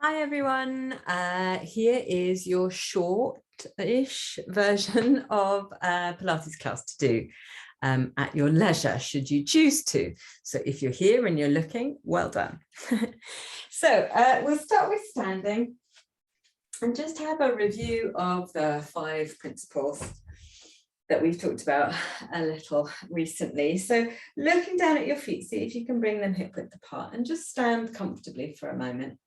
Hi everyone, here is your short-ish version of Pilates class to do at your leisure, should you choose to. So if you're here and you're looking, well done. So we'll start with standing and just have a review of the 5 principles that we've talked about a little recently. So looking down at your feet, see if you can bring them hip width apart and just stand comfortably for a moment.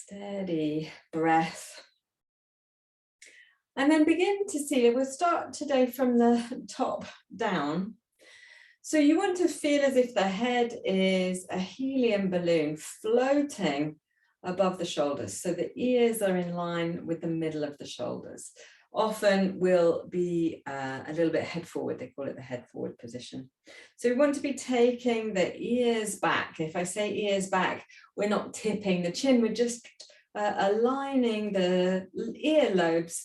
Steady breath. And then begin to see, we'll start today from the top down. So you want to feel as if the head is a helium balloon floating above the shoulders. So the ears are in line with the middle of the shoulders. Often will be a little bit head forward. They call it the head forward position. So we want to be taking the ears back. If I say ears back, we're not tipping the chin. We're just aligning the earlobes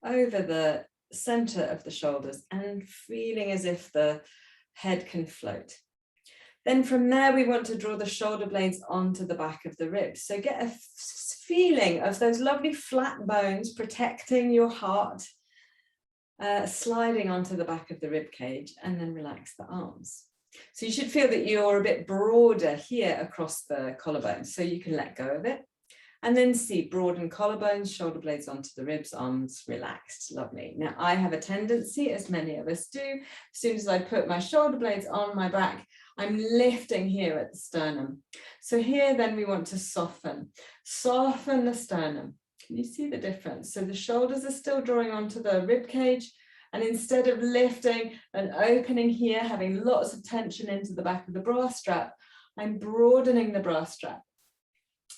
over the center of the shoulders and feeling as if the head can float. Then from there, we want to draw the shoulder blades onto the back of the ribs. So get a feeling of those lovely flat bones protecting your heart, sliding onto the back of the rib cage, and then relax the arms. So you should feel that you're a bit broader here across the collarbones, so you can let go of it. And then see, broaden collarbones, shoulder blades onto the ribs, arms relaxed. Lovely. Now, I have a tendency, as many of us do, as soon as I put my shoulder blades on my back, I'm lifting here at the sternum. So here, then, we want to soften the sternum. Can you see the difference? So the shoulders are still drawing onto the rib cage, and instead of lifting and opening here, having lots of tension into the back of the bra strap, I'm broadening the bra strap.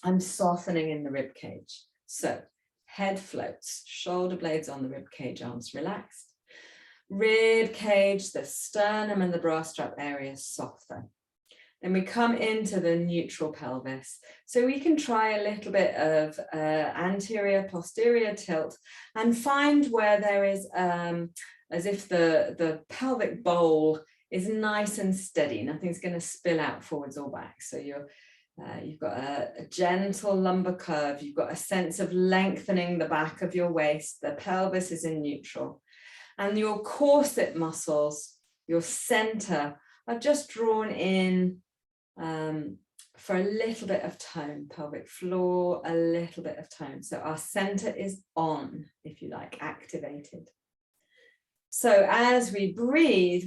I'm softening in the rib cage. So head floats, shoulder blades on the rib cage, arms relaxed. Rib cage, the sternum and the bra strap area soften. Then we come into the neutral pelvis. So we can try a little bit of anterior, posterior tilt and find where there is, as if the pelvic bowl is nice and steady. Nothing's going to spill out forwards or back. So you've got a gentle lumbar curve. You've got a sense of lengthening the back of your waist. The pelvis is in neutral. And your corset muscles, your center, are just drawn in for a little bit of tone. Pelvic floor, a little bit of tone. So our center is on, if you like, activated. So as we breathe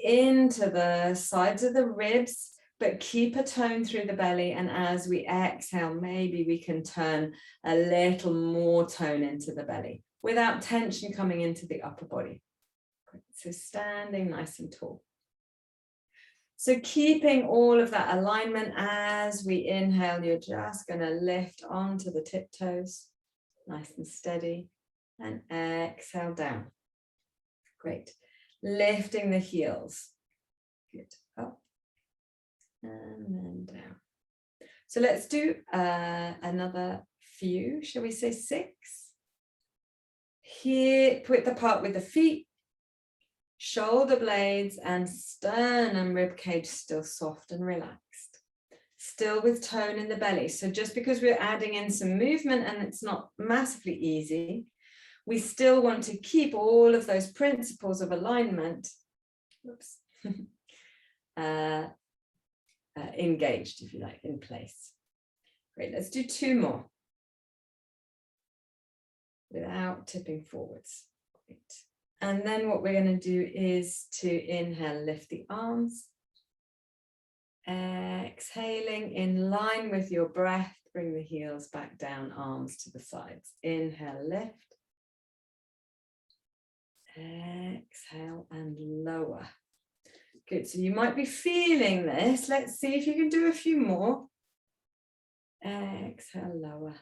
into the sides of the ribs, but keep a tone through the belly. And as we exhale, maybe we can turn a little more tone into the belly without tension coming into the upper body. So standing nice and tall. So keeping all of that alignment as we inhale, you're just going to lift onto the tiptoes, nice and steady, and exhale down. Great. Lifting the heels. Good. Up. And then down. So let's do another few, shall we say 6? Hip width apart with the feet, shoulder blades and sternum rib cage still soft and relaxed, still with tone in the belly. So just because we're adding in some movement and it's not massively easy, we still want to keep all of those principles of alignment engaged, if you like, in place. Great, let's do 2 more without tipping forwards. Great. And then what we're going to do is to inhale, lift the arms. Exhaling in line with your breath, bring the heels back down, arms to the sides. Inhale, lift. Exhale and lower. Good, so you might be feeling this. Let's see if you can do a few more. Exhale, lower.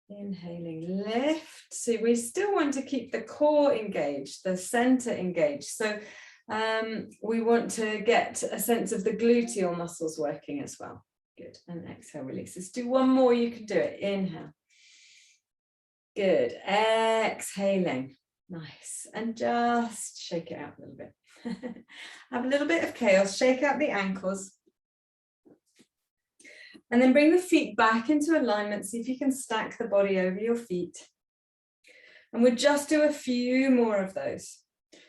Inhaling, lift. So we still want to keep the core engaged, the center engaged. So we want to get a sense of the gluteal muscles working as well. Good, and exhale, release. Let's do 1 more, you can do it. Inhale. Good, exhaling. Nice, and just shake it out a little bit. Have a little bit of chaos, shake out the ankles. And then bring the feet back into alignment. See if you can stack the body over your feet. And we'll just do a few more of those.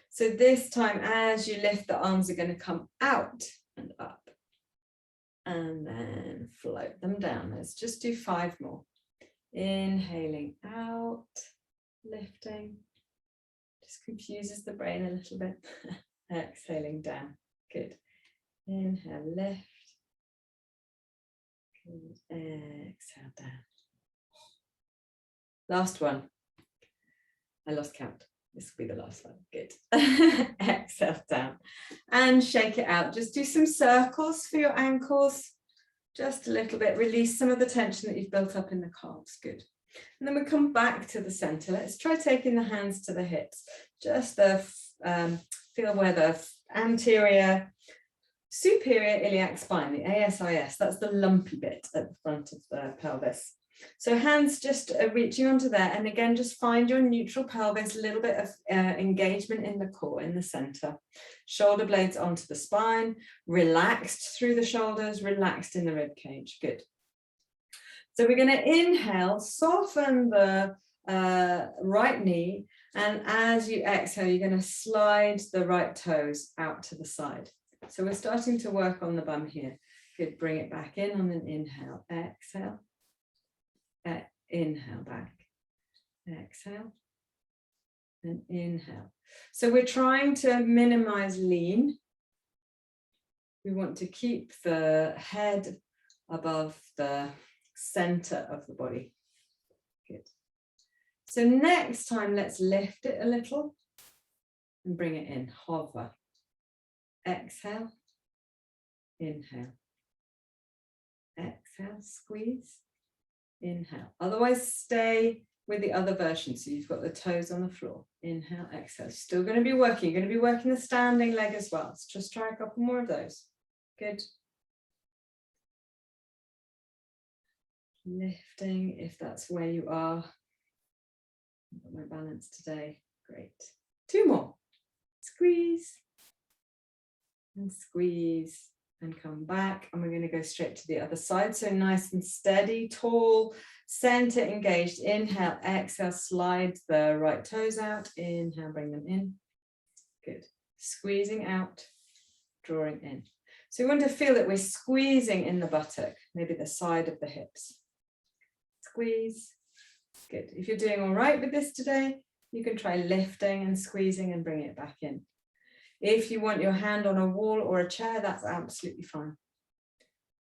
So this time, as you lift, the arms are going to come out and up. And then float them down. Let's just do 5 more. Inhaling out, lifting. Just confuses the brain a little bit. Exhaling down. Good. Inhale, lift. Good. Exhale down. Last one. I lost count. This will be the last one. Good. Exhale down. And shake it out. Just do some circles for your ankles. Just a little bit. Release some of the tension that you've built up in the calves. Good. And then we come back to the center. Let's try taking the hands to the hips. Just the feel where the anterior superior iliac spine, the ASIS, that's the lumpy bit at the front of the pelvis. So hands just reaching onto there, and again, just find your neutral pelvis, a little bit of engagement in the core, in the center. Shoulder blades onto the spine, relaxed through the shoulders, relaxed in the rib cage. Good. So we're going to inhale, soften the right knee, and as you exhale, you're going to slide the right toes out to the side. So we're starting to work on the bum here. Good, bring it back in on an inhale, exhale, inhale back, exhale, and inhale. So we're trying to minimize lean. We want to keep the head above the center of the body. Good. So next time, let's lift it a little and bring it in, hover. Exhale, inhale, exhale, squeeze, inhale. Otherwise, stay with the other version. So you've got the toes on the floor. Inhale, exhale. Still going to be working. You're going to be working the standing leg as well. So just try a couple more of those. Good. Lifting if that's where you are. I've got my balance today. Great. 2 more. Squeeze. And squeeze and come back, and we're going to go straight to the other side. So nice and steady, tall, center engaged. Inhale, exhale, slide the right toes out. Inhale, bring them in. Good. Squeezing out, drawing in. So we want to feel that we're squeezing in the buttock, maybe the side of the hips. Squeeze. Good. If you're doing all right with this today, you can try lifting and squeezing and bring it back in. If you want your hand on a wall or a chair, that's absolutely fine.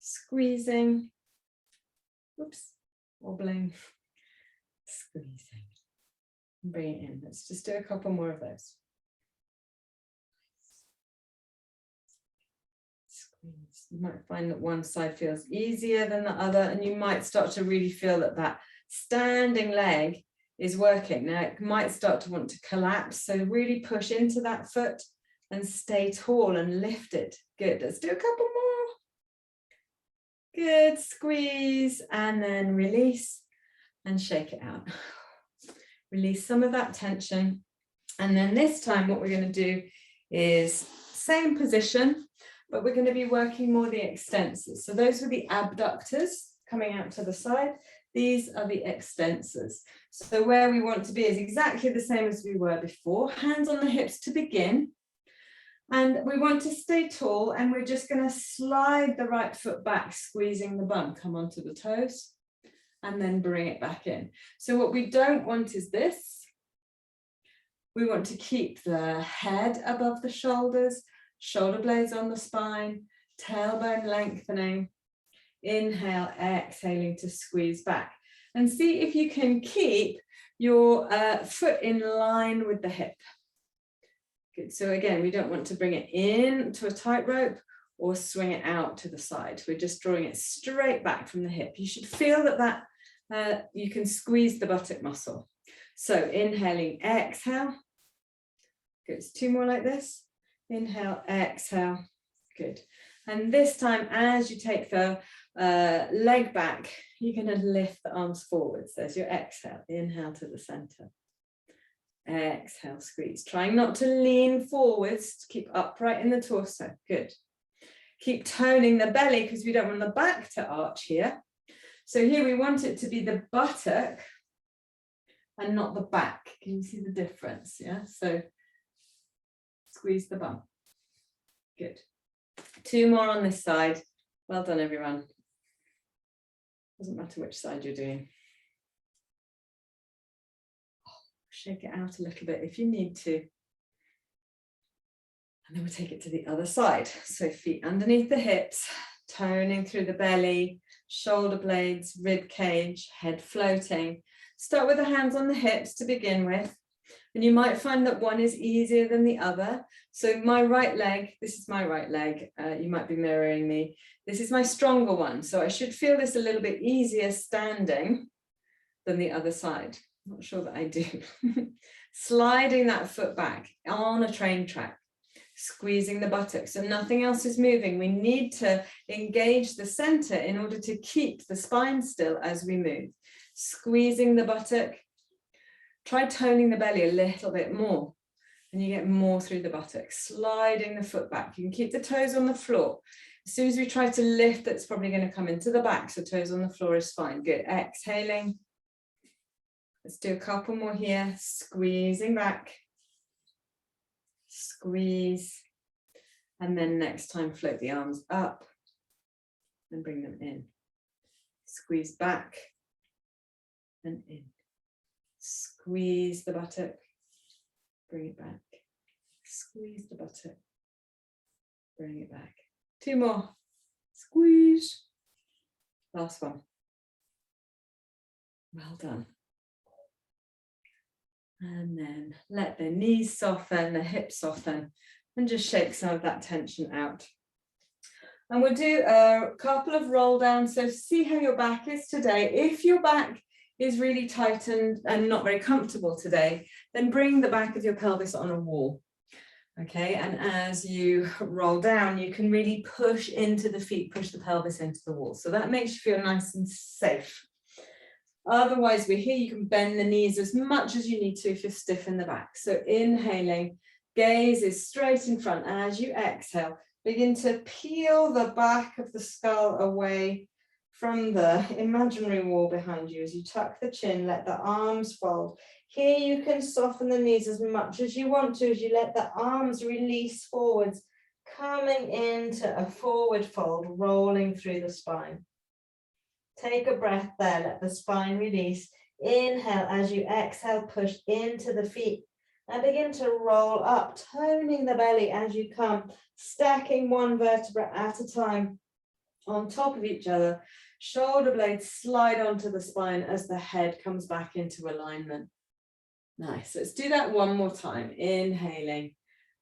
Squeezing, whoops, wobbling, squeezing, bring it in. Let's just do a couple more of those. Squeeze. You might find that one side feels easier than the other, and you might start to really feel that that standing leg is working. Now it might start to want to collapse, so really push into that foot and stay tall and lift it. Good. Let's do a couple more. Good. Squeeze and then release and shake it out. Release some of that tension. And then this time what we're going to do is same position, but we're going to be working more the extensors. So those were the abductors coming out to the side. These are the extensors. So where we want to be is exactly the same as we were before. Hands on the hips to begin. And we want to stay tall, and we're just going to slide the right foot back, squeezing the bum, come onto the toes, and then bring it back in. So what we don't want is this. We want to keep the head above the shoulders, shoulder blades on the spine, tailbone lengthening. Inhale, exhaling to squeeze back. And see if you can keep your foot in line with the hip. Good. So again, we don't want to bring it in to a tightrope or swing it out to the side. We're just drawing it straight back from the hip. You should feel that you can squeeze the buttock muscle. So inhaling, exhale. Good. 2 more like this. Inhale, exhale. Good. And this time, as you take the leg back, you're going to lift the arms forwards. There's your exhale. Inhale to the center. Exhale, squeeze. Trying not to lean forwards, to keep upright in the torso. Good. Keep toning the belly because we don't want the back to arch here. So here we want it to be the buttock and not the back. Can you see the difference? Yeah, so squeeze the bum. Good. 2 more on this side. Well done, everyone. Doesn't matter which side you're doing. Shake it out a little bit if you need to. And then we'll take it to the other side. So feet underneath the hips, toning through the belly, shoulder blades, rib cage, head floating. Start with the hands on the hips to begin with. And you might find that one is easier than the other. So my right leg, this is my right leg. You might be mirroring me. This is my stronger one. So I should feel this a little bit easier standing than the other side. I'm not sure that I do. Sliding that foot back on a train track. Squeezing the buttocks, so nothing else is moving. We need to engage the center in order to keep the spine still as we move. Squeezing the buttock. Try toning the belly a little bit more, and you get more through the buttocks. Sliding the foot back. You can keep the toes on the floor. As soon as we try to lift, that's probably going to come into the back, so toes on the floor is fine. Good. Exhaling. Let's do a couple more here. Squeezing back. Squeeze, and then next time float the arms up and bring them in. Squeeze back and in. Squeeze the buttock, bring it back. Squeeze the buttock, bring it back. 2 more. Squeeze. Last one. Well done. And then let the knees soften, the hips soften, and just shake some of that tension out. And we'll do a couple of roll downs. So see how your back is today. If your back is really tightened and not very comfortable today, then bring the back of your pelvis on a wall. Okay, and as you roll down, you can really push into the feet, push the pelvis into the wall. So that makes you feel nice and safe. Otherwise, we're here, you can bend the knees as much as you need to if you're stiff in the back. So inhaling, gaze is straight in front. As you exhale, begin to peel the back of the skull away from the imaginary wall behind you. As you tuck the chin, let the arms fold. Here you can soften the knees as much as you want to as you let the arms release forwards, coming into a forward fold, rolling through the spine. Take a breath there, let the spine release. Inhale, as you exhale, push into the feet and begin to roll up, toning the belly as you come, stacking one vertebra at a time on top of each other. Shoulder blades slide onto the spine as the head comes back into alignment. Nice, let's do that one more time. Inhaling,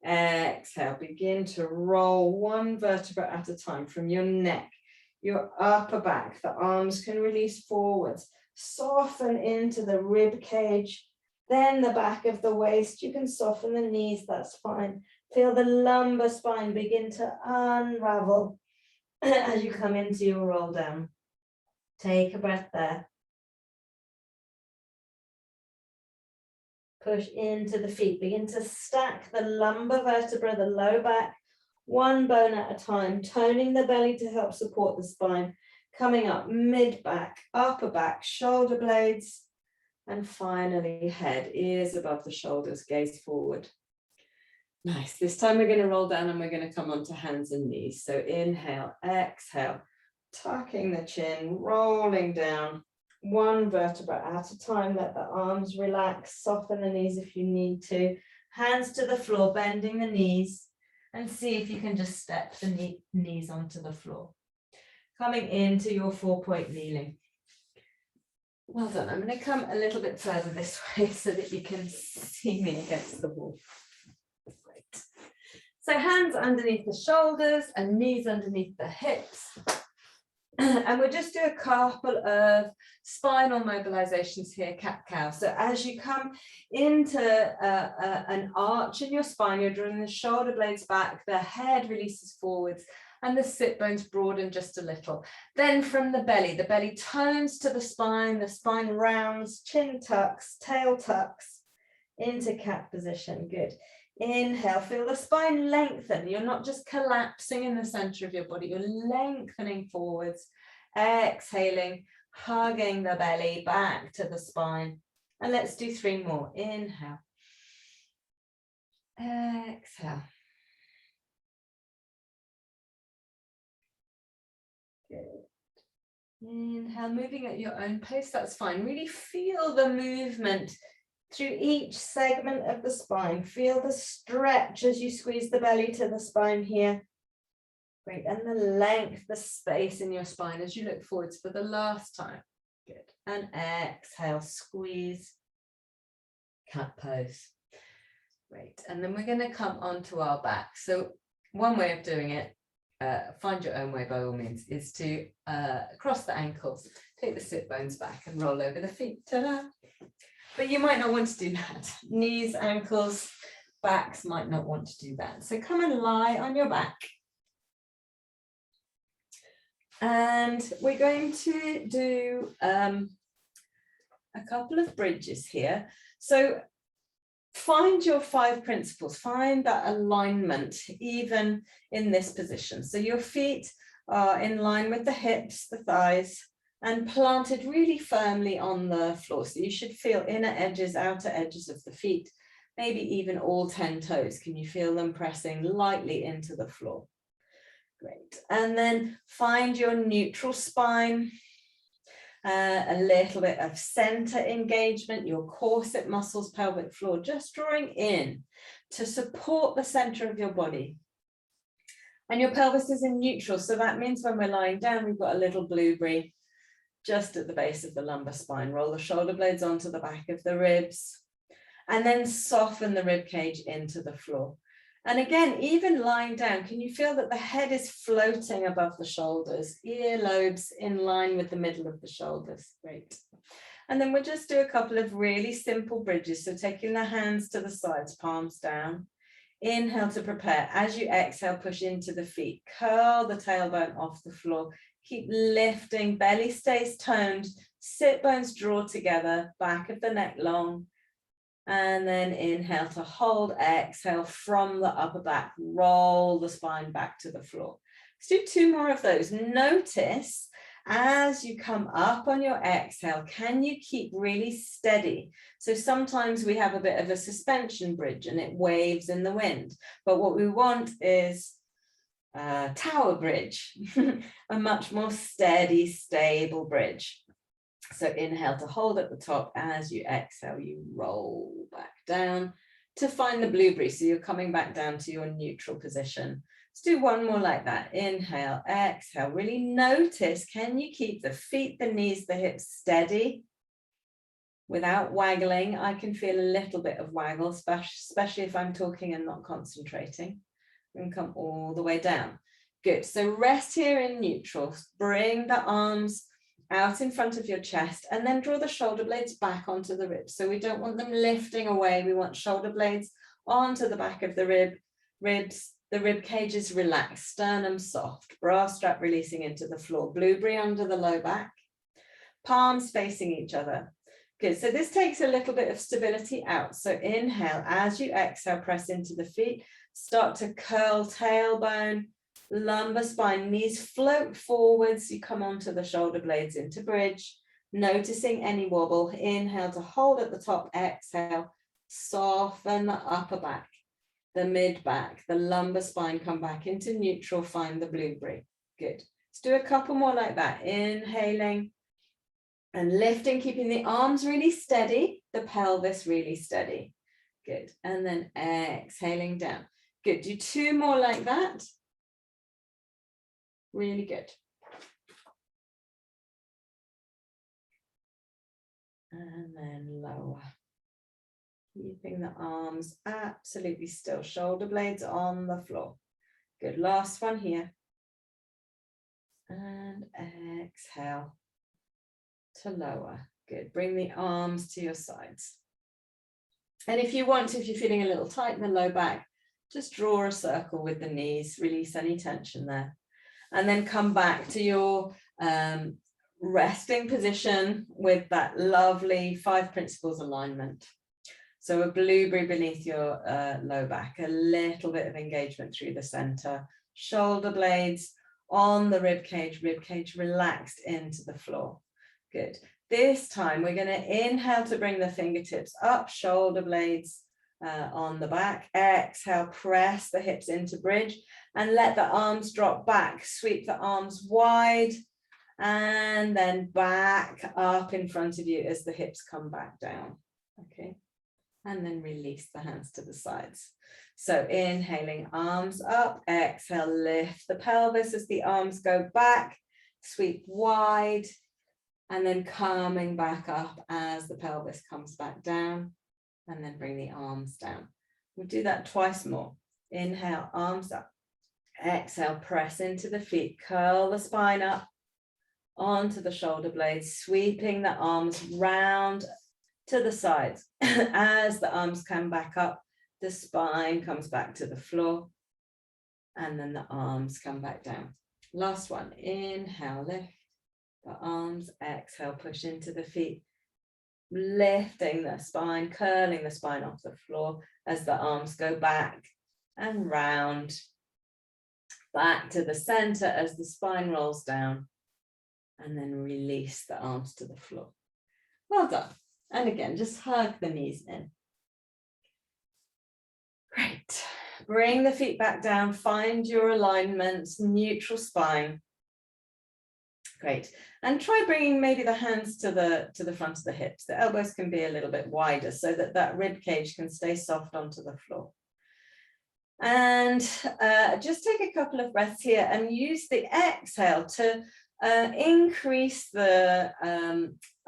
exhale, begin to roll one vertebra at a time from your neck. Your upper back, the arms can release forwards, soften into the rib cage, then the back of the waist. You can soften the knees, that's fine. Feel the lumbar spine begin to unravel as you come into your roll down. Take a breath there. Push into the feet, begin to stack the lumbar vertebra, the low back, one bone at a time, toning the belly to help support the spine, coming up mid-back, upper back, shoulder blades, and finally head, ears above the shoulders, gaze forward. Nice, this time we're going to roll down and we're going to come onto hands and knees. So inhale, exhale, tucking the chin, rolling down, one vertebra at a time, let the arms relax, soften the knees if you need to, hands to the floor, bending the knees. And see if you can just step the knees onto the floor. Coming into your 4-point kneeling. Well done. I'm going to come a little bit further this way so that you can see me against the wall. Great. So hands underneath the shoulders and knees underneath the hips. And we'll just do a couple of spinal mobilizations here, cat-cow. So as you come into an arch in your spine, you're drawing the shoulder blades back, the head releases forwards, and the sit bones broaden just a little. Then from the belly tones to the spine rounds, chin tucks, tail tucks into cat position. Good. Inhale, feel the spine lengthen. You're not just collapsing in the center of your body, you're lengthening forwards. Exhaling, hugging the belly back to the spine. And let's do 3 more. Inhale. Exhale. Good. Inhale, moving at your own pace, that's fine. Really feel the movement through each segment of the spine. Feel the stretch as you squeeze the belly to the spine here. Great, and the length, the space in your spine as you look forwards for the last time. Good, and exhale, squeeze, cat pose. Great, and then we're going to come onto our back. So one way of doing it, find your own way by all means, is to cross the ankles, take the sit bones back and roll over the feet. Ta-da! But you might not want to do that. Knees, ankles, backs might not want to do that. So come and lie on your back. And we're going to do a couple of bridges here. So find your 5 principles, find that alignment even in this position. So your feet are in line with the hips, the thighs, and planted really firmly on the floor. So you should feel inner edges, outer edges of the feet, maybe even all 10 toes. Can you feel them pressing lightly into the floor? Great. And then find your neutral spine, a little bit of center engagement, your corset muscles, pelvic floor, just drawing in to support the center of your body. And your pelvis is in neutral, so that means when we're lying down, we've got a little blueberry just at the base of the lumbar spine. Roll the shoulder blades onto the back of the ribs, and then soften the rib cage into the floor. And again, even lying down, can you feel that the head is floating above the shoulders, earlobes in line with the middle of the shoulders? Great. And then we'll just do a couple of really simple bridges. So taking the hands to the sides, palms down. Inhale to prepare. As you exhale, push into the feet. Curl the tailbone off the floor. Keep lifting, belly stays toned, sit bones draw together, back of the neck long. And then inhale to hold, exhale from the upper back, roll the spine back to the floor. Let's do 2 more of those. Notice as you come up on your exhale, can you keep really steady? So sometimes we have a bit of a suspension bridge and it waves in the wind, but what we want is a tower bridge, a much more steady, stable bridge. So inhale to hold at the top. As you exhale, you roll back down to find the blueberry. So you're coming back down to your neutral position. Let's do 1 more like that. Inhale, exhale. Really notice, can you keep the feet, the knees, the hips steady without waggling? I can feel a little bit of waggle, especially if I'm talking and not concentrating. And come all the way down. Good. So rest here in neutral. Bring the arms out in front of your chest and then draw the shoulder blades back onto the ribs. So we don't want them lifting away. We want shoulder blades onto the back of the ribs. The rib cage is relaxed, sternum soft, bra strap releasing into the floor, blueberry under the low back, palms facing each other. Good. So this takes a little bit of stability out. So inhale, as you exhale, press into the feet, start to curl tailbone, lumbar spine, knees float forwards. You come onto the shoulder blades into bridge, noticing any wobble. Inhale to hold at the top, exhale, soften the upper back, the mid back, the lumbar spine, come back into neutral, find the blueberry. Good. Let's do a couple more like that. Inhaling and lifting, keeping the arms really steady, the pelvis really steady. Good. And then exhaling down. Good. Do 2 more like that. Really good. And then lower. Keeping the arms absolutely still. Shoulder blades on the floor. Good. Last one here. And exhale to lower. Good. Bring the arms to your sides. And if you want to, if you're feeling a little tight in the low back, just draw a circle with the knees. Release any tension there. And then come back to your resting position with that lovely 5 principles alignment. So a blueberry beneath your low back, a little bit of engagement through the center, shoulder blades on the rib cage relaxed into the floor. Good. This time we're going to inhale to bring the fingertips up, shoulder blades on the back. Exhale, press the hips into bridge and let the arms drop back. Sweep the arms wide and then back up in front of you as the hips come back down. Okay. And then release the hands to the sides. So inhaling, arms up, exhale, lift the pelvis as the arms go back, sweep wide, and then coming back up as the pelvis comes back down, and then bring the arms down. We'll do that twice more. Inhale, arms up, exhale, press into the feet, curl the spine up onto the shoulder blades, sweeping the arms round to the sides. As the arms come back up, the spine comes back to the floor, and then the arms come back down. Last one, inhale, lift the arms, exhale, push into the feet, lifting the spine, curling the spine off the floor as the arms go back and round, back to the center as the spine rolls down, and then release the arms to the floor. Well done. And again, just hug the knees in. Great. Bring the feet back down, find your alignment, neutral spine. Great. And try bringing maybe the hands to the front of the hips. The elbows can be a little bit wider so that that rib cage can stay soft onto the floor. And just take a couple of breaths here and use the exhale to increase the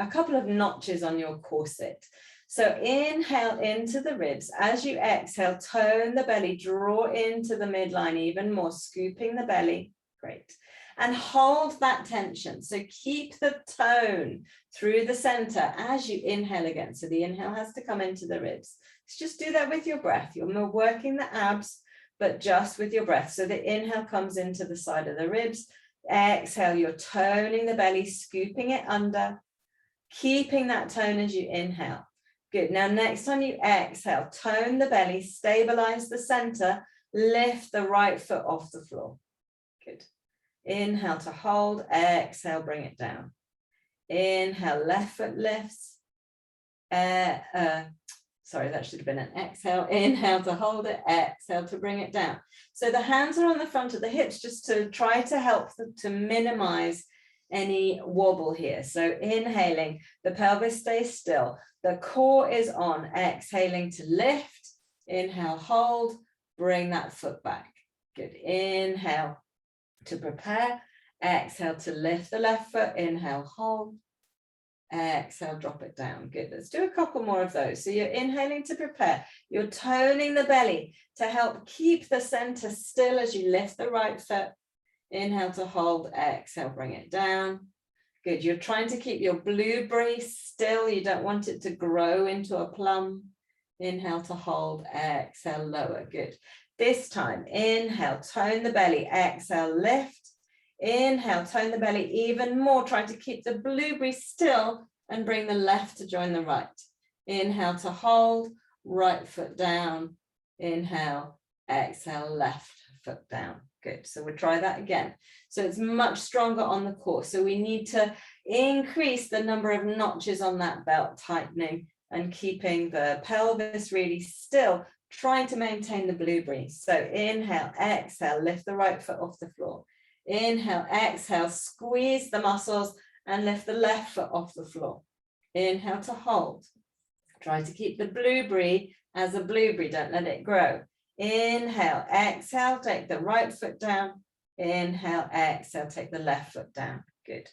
a couple of notches on your corset. So inhale into the ribs. As you exhale, tone the belly, draw into the midline even more, scooping the belly. Great. And hold that tension. So keep the tone through the center as you inhale again. So the inhale has to come into the ribs. Just do that with your breath. You're not working the abs, but just with your breath. So the inhale comes into the side of the ribs. Exhale, you're toning the belly, scooping it under, keeping that tone as you inhale. Good. Now, next time you exhale, tone the belly, stabilize the center, lift the right foot off the floor. Good. Inhale to hold, exhale, bring it down. Inhale, left foot lifts. Sorry, that should have been an exhale. Inhale to hold it, exhale to bring it down. So the hands are on the front of the hips just to try to help them to minimize any wobble here. So inhaling, the pelvis stays still. The core is on, exhaling to lift. Inhale, hold, bring that foot back. Good. Inhale to prepare. Exhale to lift the left foot. Inhale, hold. Exhale, drop it down. Good. Let's do a couple more of those. So you're inhaling to prepare. You're toning the belly to help keep the center still as you lift the right foot. Inhale to hold. Exhale, bring it down. Good. You're trying to keep your blueberry still. You don't want it to grow into a plum. Inhale to hold. Exhale, lower. Good. This time, inhale, tone the belly. Exhale, lift. Inhale, tone the belly even more. Try to keep the blueberry still and bring the left to join the right. Inhale to hold, right foot down. Inhale, exhale, left foot down. Good. So we'll try that again. So it's much stronger on the core. So we need to increase the number of notches on that belt, tightening and keeping the pelvis really still, trying to maintain the blueberry. So inhale, exhale, lift the right foot off the floor. Inhale, exhale, squeeze the muscles and lift the left foot off the floor. Inhale to hold. Try to keep the blueberry as a blueberry, don't let it grow. Inhale, exhale, take the right foot down. Inhale, exhale, take the left foot down. Good.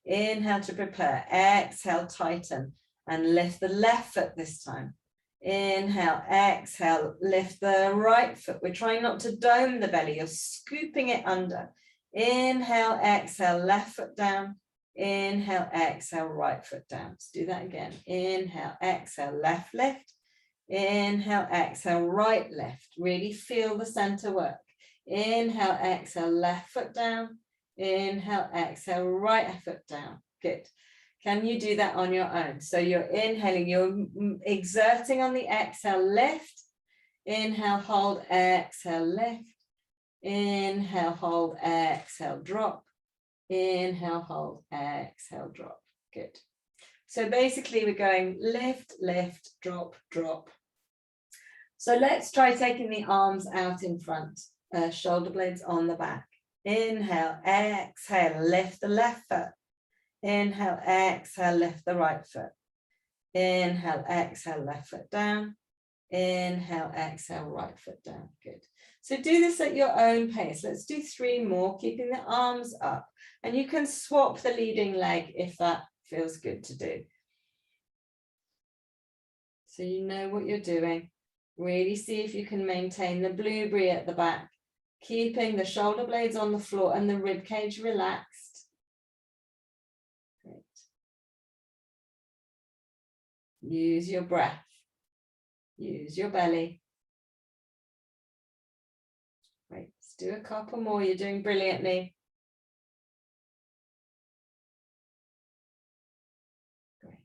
Inhale to prepare. Exhale, tighten and lift the left foot this time. Inhale, exhale, lift the right foot. We're trying not to dome the belly. You're scooping it under. Inhale, exhale, left foot down. Inhale, exhale, right foot down. Let's do that again. Inhale, exhale, left lift. Inhale, exhale, right lift. Really feel the center work. Inhale, exhale, left foot down. Inhale, exhale, right foot down. Good. Can you do that on your own? So you're inhaling, you're exerting on the exhale, lift. Inhale, hold, exhale, lift. Inhale, hold, exhale, drop. Inhale, hold, exhale, drop. Good. So basically we're going lift, lift, drop, drop. So let's try taking the arms out in front, shoulder blades on the back. Inhale, exhale, lift the left foot. Inhale, exhale, lift the right foot. Inhale, exhale, left foot down. Inhale, exhale, right foot down. Good. So do this at your own pace. Let's do 3 more, keeping the arms up. And you can swap the leading leg if that feels good to do. So you know what you're doing. Really see if you can maintain the blueberry at the back, keeping the shoulder blades on the floor and the rib cage relaxed. Great. Use your breath. Use your belly. Great. Let's do a couple more. You're doing brilliantly. Great.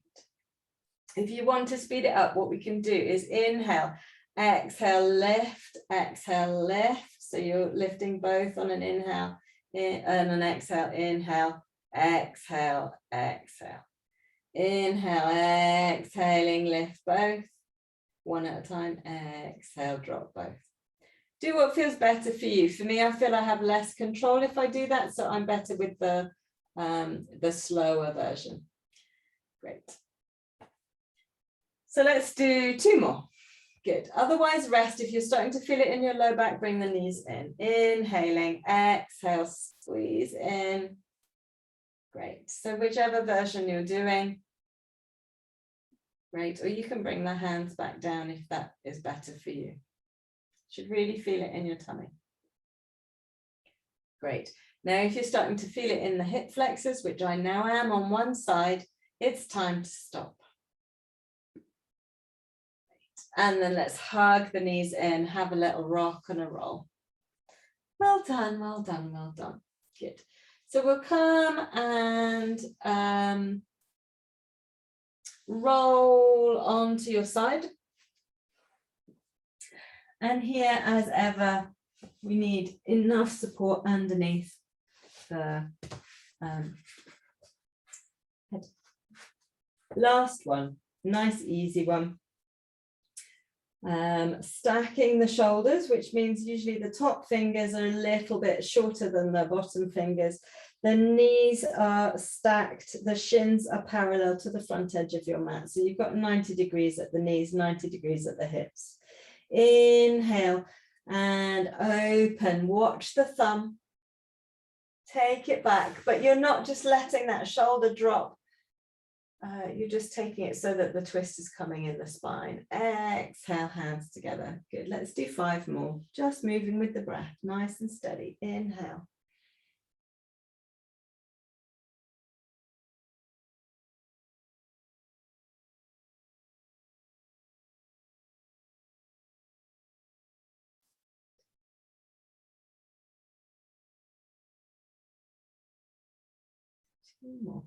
If you want to speed it up, what we can do is inhale, exhale, lift, exhale, lift. So you're lifting both on an inhale and an exhale. Inhale, exhale, exhale. Inhale, exhaling, lift both. One at a time, exhale, drop both. Do what feels better for you. For me, I feel I have less control if I do that, so I'm better with the slower version. Great. So let's do 2 more. Good. Otherwise, rest. If you're starting to feel it in your low back, bring the knees in. Inhaling, exhale, squeeze in. Great. So whichever version you're doing. Great. Or you can bring the hands back down if that is better for you. Should really feel it in your tummy. Great. Now, if you're starting to feel it in the hip flexors, which I now am on one side, it's time to stop. And then let's hug the knees in, have a little rock and a roll. Well done, well done, well done. Good. So we'll come and roll onto your side. And here, as ever, we need enough support underneath the head. Last one, nice easy one. Stacking the shoulders, which means usually the top fingers are a little bit shorter than the bottom fingers. The knees are stacked, the shins are parallel to the front edge of your mat. So you've got 90 degrees at the knees, 90 degrees at the hips. Inhale and open, watch the thumb, take it back, but you're not just letting that shoulder drop. You're just taking it so that the twist is coming in the spine. Exhale, hands together. Good. Let's do 5 more. Just moving with the breath, nice and steady. Inhale. Two more.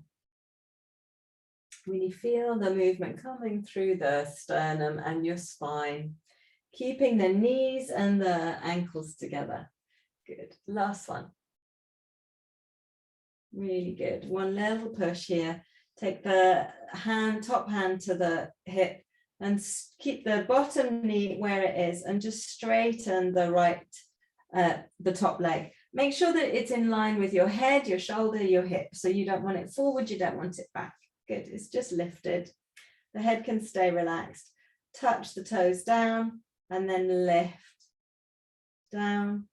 Really feel the movement coming through the sternum and your spine, keeping the knees and the ankles together. Good. Last one. Really good. One little push here. Take the hand, top hand to the hip and keep the bottom knee where it is and just straighten the right, the top leg. Make sure that it's in line with your head, your shoulder, your hip. So you don't want it forward, you don't want it back. Good, it's just lifted. The head can stay relaxed. Touch the toes down and then lift, down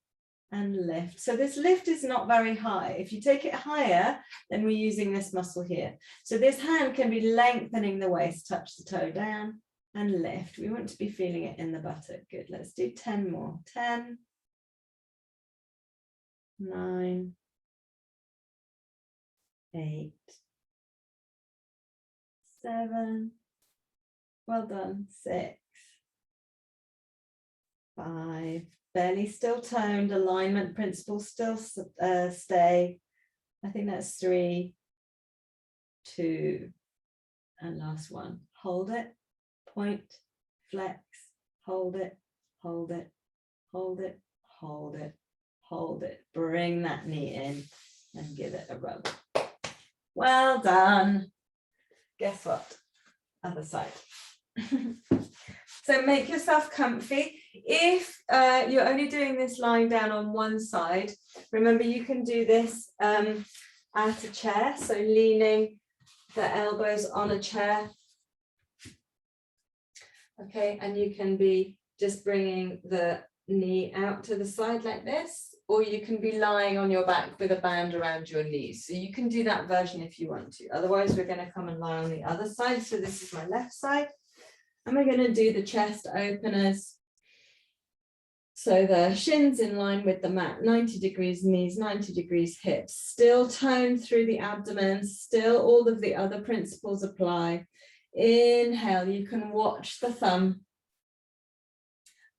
and lift. So this lift is not very high. If you take it higher, then we're using this muscle here. So this hand can be lengthening the waist, touch the toe down and lift. We want to be feeling it in the buttock. Good, let's do 10 more. 10, 9, 8, 7, well done, 6, 5, belly still toned, alignment principles still stay. I think that's 3, 2, and last one. Hold it, point, flex, hold it, hold it, hold it, hold it, hold it. Bring that knee in and give it a rub. Well done. Guess what? Other side. So make yourself comfy. If you're only doing this lying down on one side, remember you can do this at a chair, so leaning the elbows on a chair. Okay, and you can be just bringing the knee out to the side like this, or you can be lying on your back with a band around your knees. So you can do that version if you want to. Otherwise, we're going to come and lie on the other side. So this is my left side. And we're going to do the chest openers. So the shins in line with the mat, 90 degrees knees, 90 degrees hips, still tone through the abdomen, still all of the other principles apply. Inhale, you can watch the thumb.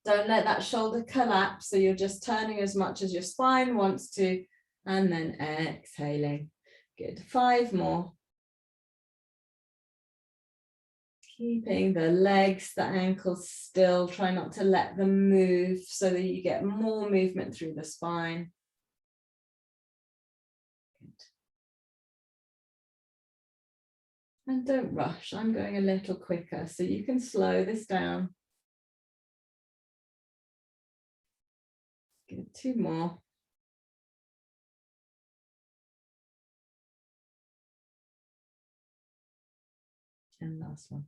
Don't let that shoulder collapse, so you're just turning as much as your spine wants to, and then exhaling. Good, 5 more. Keeping the legs, the ankles still, try not to let them move so that you get more movement through the spine. Good. And don't rush, I'm going a little quicker, so you can slow this down. Good, 2 more. And last one.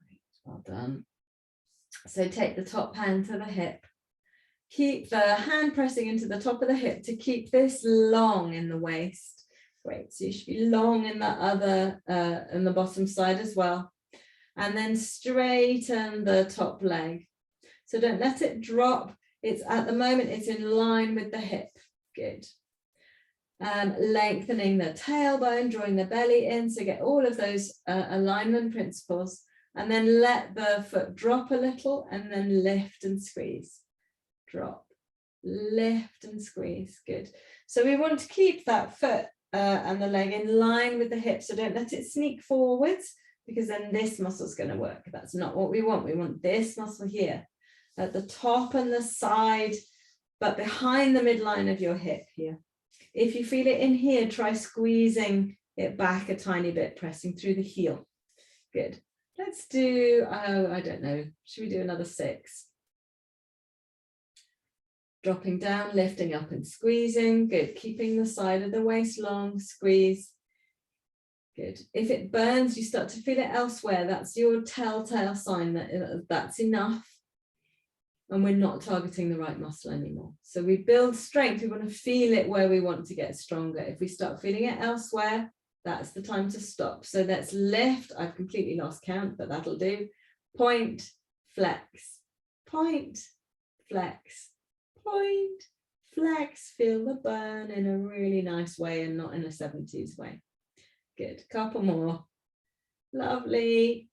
Great, well done. So take the top hand to the hip. Keep the hand pressing into the top of the hip to keep this long in the waist. Great, so you should be long in the other, in the bottom side as well. And then straighten the top leg. So don't let it drop. It's at the moment, it's in line with the hip. Good. Lengthening the tailbone, drawing the belly in, so get all of those alignment principles, and then let the foot drop a little and then lift and squeeze. Drop, lift and squeeze. Good. So we want to keep that foot and the leg in line with the hip, so don't let it sneak forwards, because then this muscle's going to work. That's not what we want. We want this muscle here at the top and the side, but behind the midline of your hip here. If you feel it in here, try squeezing it back a tiny bit, pressing through the heel. Good. Let's do, I don't know, should we do another 6? Dropping down, lifting up and squeezing. Good. Keeping the side of the waist long, squeeze. Good. If it burns, you start to feel it elsewhere. That's your telltale sign that that's enough. And we're not targeting the right muscle anymore. So we build strength. We want to feel it where we want to get stronger. If we start feeling it elsewhere, that's the time to stop. So let's lift. I've completely lost count, but that'll do. Point, flex, point, flex, point, flex. Feel the burn in a really nice way and not in a 70s way. Good. Couple more. Lovely.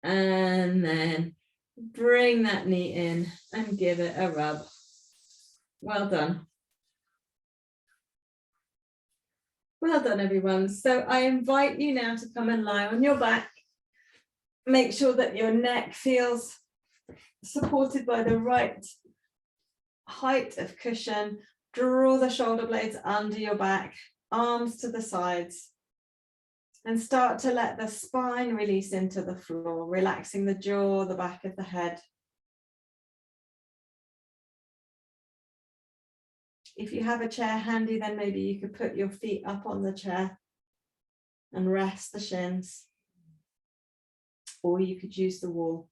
And then bring that knee in and give it a rub. Well done. Well done, everyone. So I invite you now to come and lie on your back. Make sure that your neck feels supported by the right height of cushion. Draw the shoulder blades under your back, arms to the sides. And start to let the spine release into the floor, relaxing the jaw, the back of the head. If you have a chair handy, then maybe you could put your feet up on the chair and rest the shins. Or you could use the wall.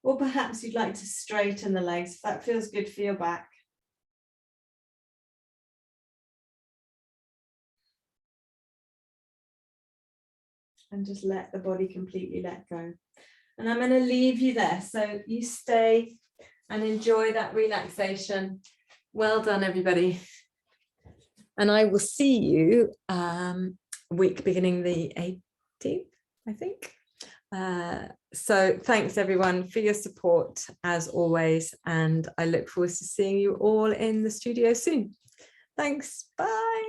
Or perhaps you'd like to straighten the legs if that feels good for your back. And just let the body completely let go. And I'm going to leave you there. So you stay and enjoy that relaxation. Well done, everybody. And I will see you week beginning the 18th, I think. So thanks, everyone, for your support, as always. And I look forward to seeing you all in the studio soon. Thanks. Bye.